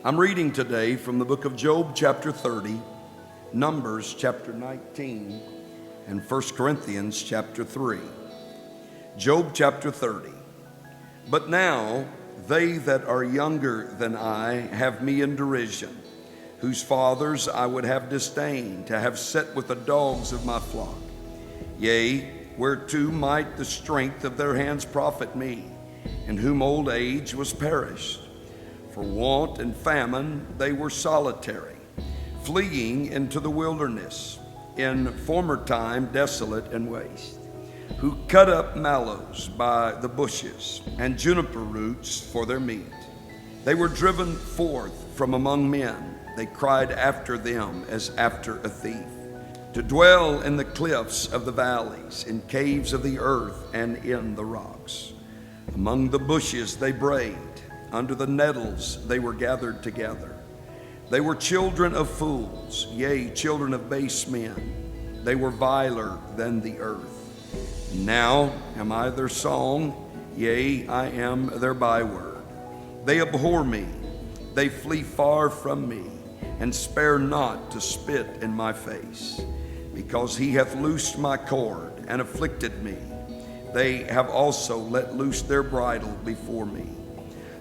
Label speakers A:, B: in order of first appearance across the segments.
A: I'm reading today from the book of Job, chapter 30, Numbers, chapter 19, and 1 Corinthians, chapter 3. Job, chapter 30. But now they that are younger than I have me in derision, whose fathers I would have disdained to have set with the dogs of my flock. Yea, whereto might the strength of their hands profit me, in whom old age was perished? For want and famine they were solitary, fleeing into the wilderness, in former time desolate and waste, who cut up mallows by the bushes, and juniper roots for their meat. They were driven forth from among men, they cried after them as after a thief, to dwell in the cliffs of the valleys, in caves of the earth, and in the rocks. Among the bushes they brayed, under the nettles they were gathered together. They were children of fools, yea, children of base men. They were viler than the earth. Now am I their song, yea, I am their byword. They abhor me, they flee far from me, and spare not to spit in my face. Because he hath loosed my cord and afflicted me, they have also let loose their bridle before me.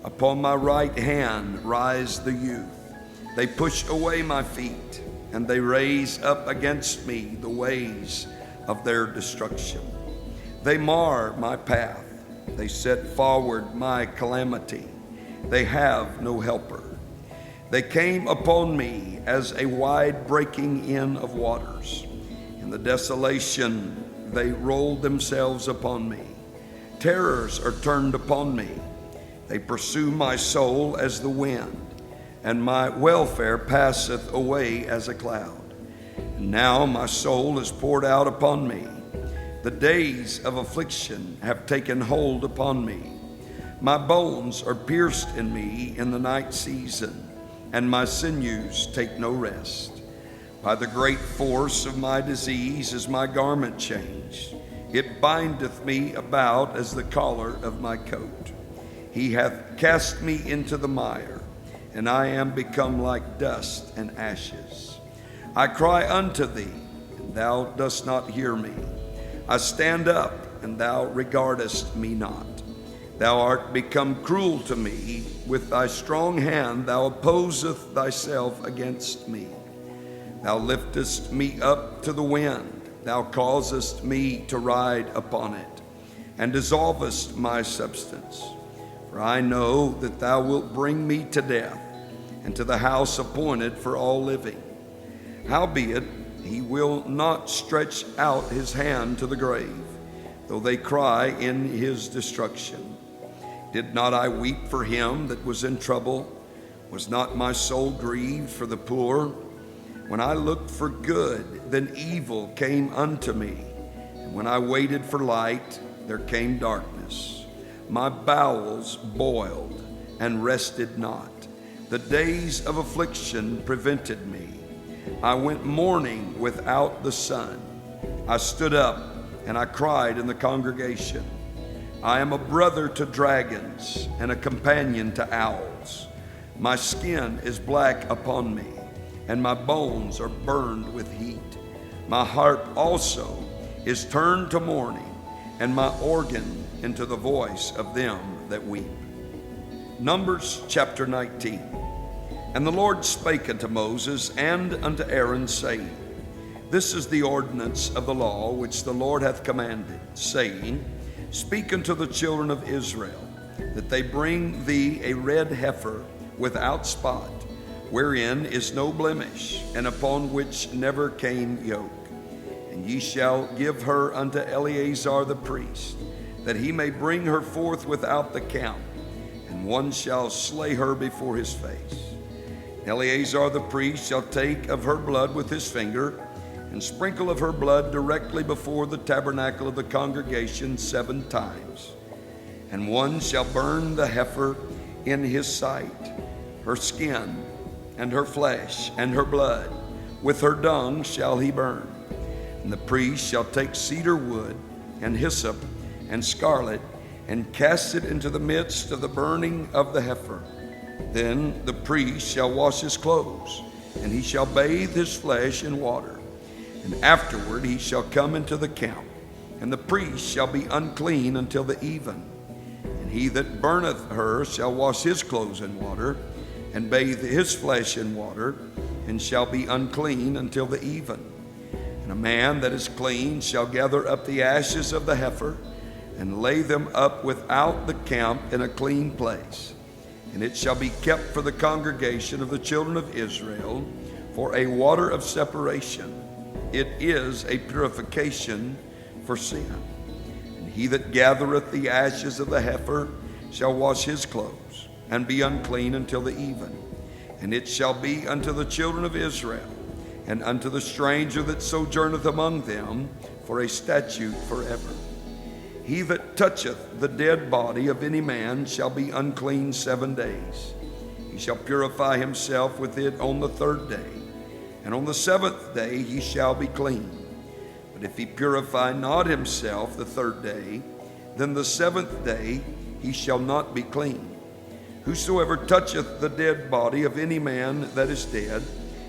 A: Upon my right hand rise the youth. They push away my feet, and they raise up against me the ways of their destruction. They mar my path. They set forward my calamity. They have no helper. They came upon me as a wide breaking in of waters. In the desolation they rolled themselves upon me. Terrors are turned upon me. They pursue my soul as the wind, and my welfare passeth away as a cloud. And now my soul is poured out upon me. The days of affliction have taken hold upon me. My bones are pierced in me in the night season, and my sinews take no rest. By the great force of my disease is my garment changed. It bindeth me about as the collar of my coat. He hath cast me into the mire, and I am become like dust and ashes. I cry unto thee, and thou dost not hear me. I stand up, and thou regardest me not. Thou art become cruel to me. With thy strong hand thou opposeth thyself against me. Thou liftest me up to the wind. Thou causest me to ride upon it, and dissolvest my substance. For I know that thou wilt bring me to death, and to the house appointed for all living. Howbeit, he will not stretch out his hand to the grave, though they cry in his destruction. Did not I weep for him that was in trouble? Was not my soul grieved for the poor? When I looked for good, then evil came unto me. And when I waited for light, there came darkness. My bowels boiled and rested not. The days of affliction prevented me. I went mourning without the sun. I stood up and I cried in the congregation. I am a brother to dragons and a companion to owls. My skin is black upon me, and my bones are burned with heat. My heart also is turned to mourning, and my organ into the voice of them that weep. Numbers chapter 19. And the Lord spake unto Moses and unto Aaron, saying, This is the ordinance of the law which the Lord hath commanded, saying, Speak unto the children of Israel, that they bring thee a red heifer without spot, wherein is no blemish, and upon which never came yoke. And ye shall give her unto Eleazar the priest, that he may bring her forth without the camp, and one shall slay her before his face. Eleazar the priest shall take of her blood with his finger, and sprinkle of her blood directly before the tabernacle of the congregation 7 times. And one shall burn the heifer in his sight, her skin, and her flesh, and her blood. With her dung shall he burn. And the priest shall take cedar wood, and hyssop, and scarlet, and cast it into the midst of the burning of the heifer. Then the priest shall wash his clothes, and he shall bathe his flesh in water. And afterward he shall come into the camp, and the priest shall be unclean until the even. And he that burneth her shall wash his clothes in water, and bathe his flesh in water, and shall be unclean until the even. And a man that is clean shall gather up the ashes of the heifer, and lay them up without the camp in a clean place. And it shall be kept for the congregation of the children of Israel for a water of separation. It is a purification for sin. And he that gathereth the ashes of the heifer shall wash his clothes, and be unclean until the even. And it shall be unto the children of Israel, and unto the stranger that sojourneth among them, for a statute forever. He that toucheth the dead body of any man shall be unclean 7 days. He shall purify himself with it on the 3rd day, and on the 7th day he shall be clean. But if he purify not himself the 3rd day, then the 7th day he shall not be clean. Whosoever toucheth the dead body of any man that is dead,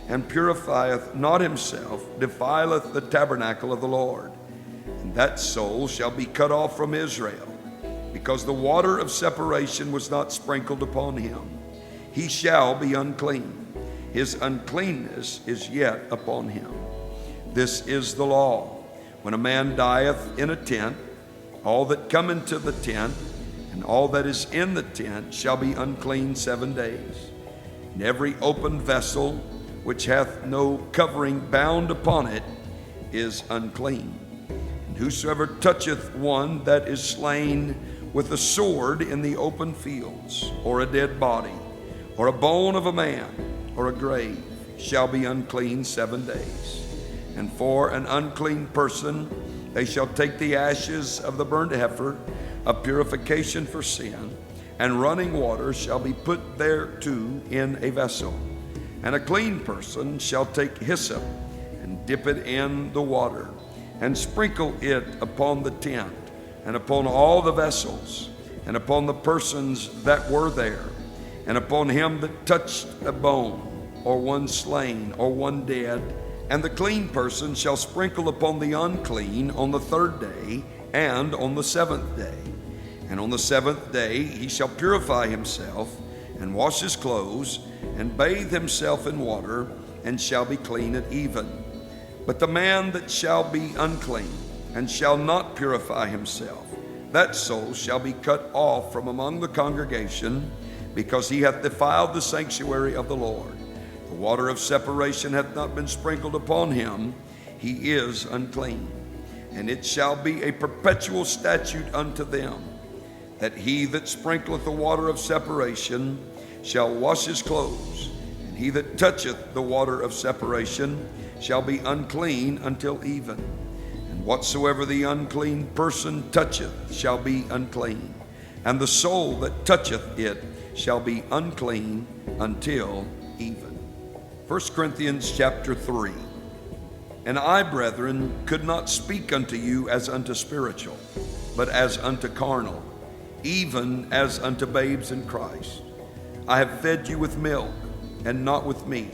A: and purifieth not himself, defileth the tabernacle of the Lord. And that soul shall be cut off from Israel, because the water of separation was not sprinkled upon him. He shall be unclean. His uncleanness is yet upon him. This is the law. When a man dieth in a tent, all that come into the tent, and all that is in the tent shall be unclean 7 days. And every open vessel which hath no covering bound upon it is unclean. And whosoever toucheth one that is slain with a sword in the open fields, or a dead body, or a bone of a man, or a grave, shall be unclean 7 days. And for an unclean person they shall take the ashes of the burnt heifer, a purification for sin, and running water shall be put thereto in a vessel. And a clean person shall take hyssop, and dip it in the water, and sprinkle it upon the tent, and upon all the vessels, and upon the persons that were there, and upon him that touched a bone, or one slain, or one dead. And the clean person shall sprinkle upon the unclean on the 3rd day, and on the 7th day. And on the 7th day he shall purify himself, and wash his clothes, and bathe himself in water, and shall be clean at even. But the man that shall be unclean, and shall not purify himself, that soul shall be cut off from among the congregation, because he hath defiled the sanctuary of the Lord. The water of separation hath not been sprinkled upon him, he is unclean. And it shall be a perpetual statute unto them, that he that sprinkleth the water of separation shall wash his clothes, and he that toucheth the water of separation shall be unclean until even. And whatsoever the unclean person toucheth shall be unclean, and the soul that toucheth it shall be unclean until even. 1 Corinthians chapter 3. And I, brethren, could not speak unto you as unto spiritual, but as unto carnal, even as unto babes in Christ. I have fed you with milk, and not with meat,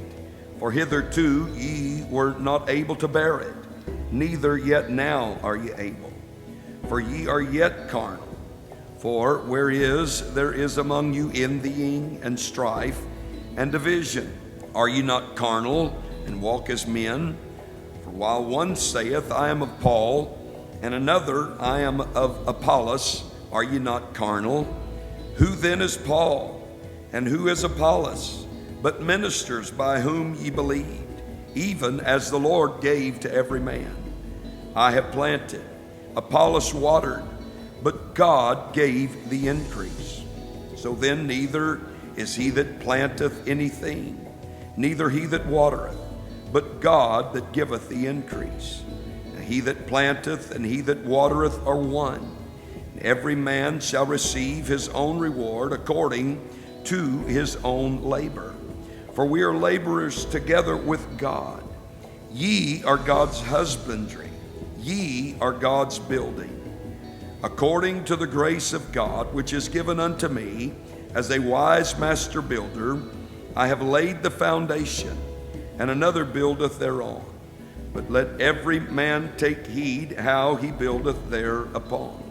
A: for hitherto ye were not able to bear it, neither yet now are ye able. For ye are yet carnal. For where there is among you envying and strife and division. Are ye not carnal, and walk as men? For while one saith, I am of Paul, and another, I am of Apollos, are ye not carnal? Who then is Paul, and who is Apollos, but ministers by whom ye believed, even as the Lord gave to every man? I have planted, Apollos watered, but God gave the increase. So then neither is he that planteth anything, neither he that watereth, but God that giveth the increase. And he that planteth and he that watereth are one, and every man shall receive his own reward according to his own labor. For we are laborers together with God. Ye are God's husbandry, ye are God's building. According to the grace of God which is given unto me, As a wise master builder, I have laid the foundation, and another buildeth thereon. But let every man take heed how he buildeth thereupon.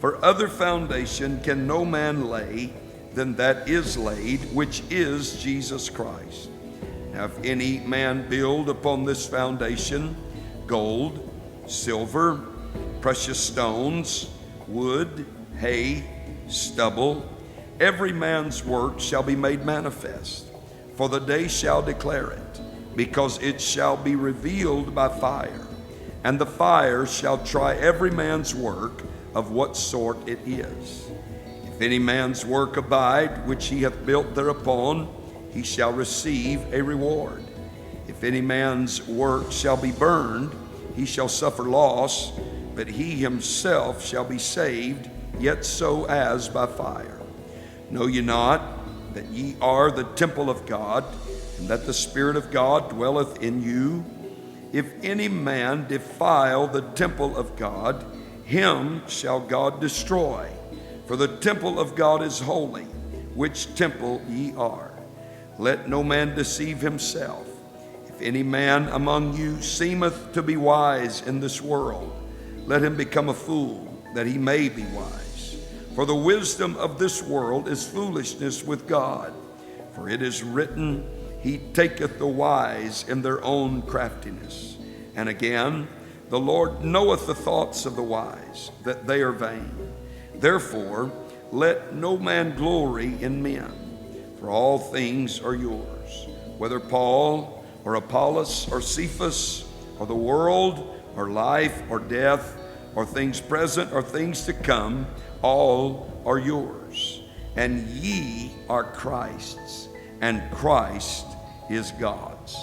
A: For other foundation can no man lay than that is laid, which is Jesus Christ. Now if any man build upon this foundation gold, silver, precious stones, wood, hay, stubble, every man's work shall be made manifest, for the day shall declare it, because it shall be revealed by fire. And the fire shall try every man's work of what sort it is. If any man's work abide, which he hath built thereupon, he shall receive a reward. If any man's work shall be burned, he shall suffer loss, but he himself shall be saved, yet so as by fire. Know ye not that ye are the temple of God, and that the Spirit of God dwelleth in you? If any man defile the temple of God, him shall God destroy. For the temple of God is holy, which temple ye are. Let no man deceive himself. If any man among you seemeth to be wise in this world, let him become a fool, that he may be wise. For the wisdom of this world is foolishness with God. For it is written, He taketh the wise in their own craftiness. And again, the Lord knoweth the thoughts of the wise, that they are vain. Therefore, let no man glory in men, for all things are yours, whether Paul or Apollos or Cephas or the world or life or death or things present or things to come, all are yours. And ye are Christ's, and Christ is God's.